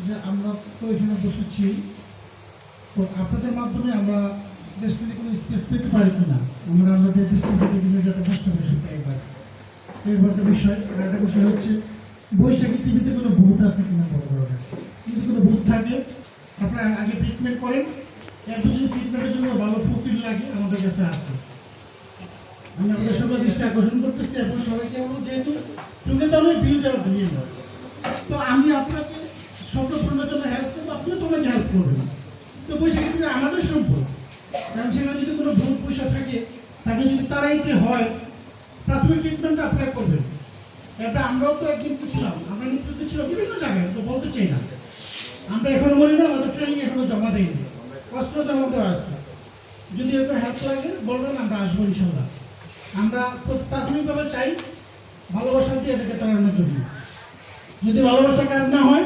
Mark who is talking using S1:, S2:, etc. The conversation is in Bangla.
S1: যে আমরা তো এখানে বসেছি, তো আপনাদের মাধ্যমে আমরা দেশটিতে কোনো স্পেস পেতে পারি কিনা, আমরা আমাদের দেশটিতে কিন্তু যাতে কষ্ট বেশি পাই পারি। এরপর একটা বিষয়, আর একটা বিষয় হচ্ছে বৈশাখী টিভিতে কোনো ভূত আছে কিনা বড় ধরনের। যদি কোনো ভূত থাকে আপনারা আগে ট্রিটমেন্ট করেন, এরপর যদি ট্রিটমেন্টের জন্য ভালো ফকির লাগে আমাদের কাছে আছে। আমি আমাদের সবার দৃষ্টি আকর্ষণ করতেছি এবং সবাইকে বলবো যেহেতু চোখে তো অনেক ভিড় দেওয়া দিয়ে নয়, তো আমি আপনাকে স্বপ্নপূর্ণের জন্য হেল্প করবো, আপনিও তোমাকে হেল্প করবেন। তো বৈশাখী টিভি আমাদের সম্পদ, কারণ সেখানে যদি কোনো ভূত পয়সা থাকে তাকে যদি তারাইতে হয় প্রাথমিক ট্রিটমেন্ট আপনারা করবেন। এরপরে আমরাও তো একদিন কি ছিলাম, আমরা নেতৃত্ব ছিল বিভিন্ন জায়গায়, তো বলতে চাই না, আমরা এখনো বলি না, আমাদের ট্রেনিং এখনো জমা দেয়নি, অস্ত্রতার মধ্যে আছে। যদি এরকম হেল্প লাগে বলবেন, আমরা আসবো ইনশাল্লাহ। আমরা প্রাথমিকভাবে চাই ভালোবাসা দিয়ে এদেরকে তাড়ানোর জন্য। যদি ভালোবাসা কাজ না হয়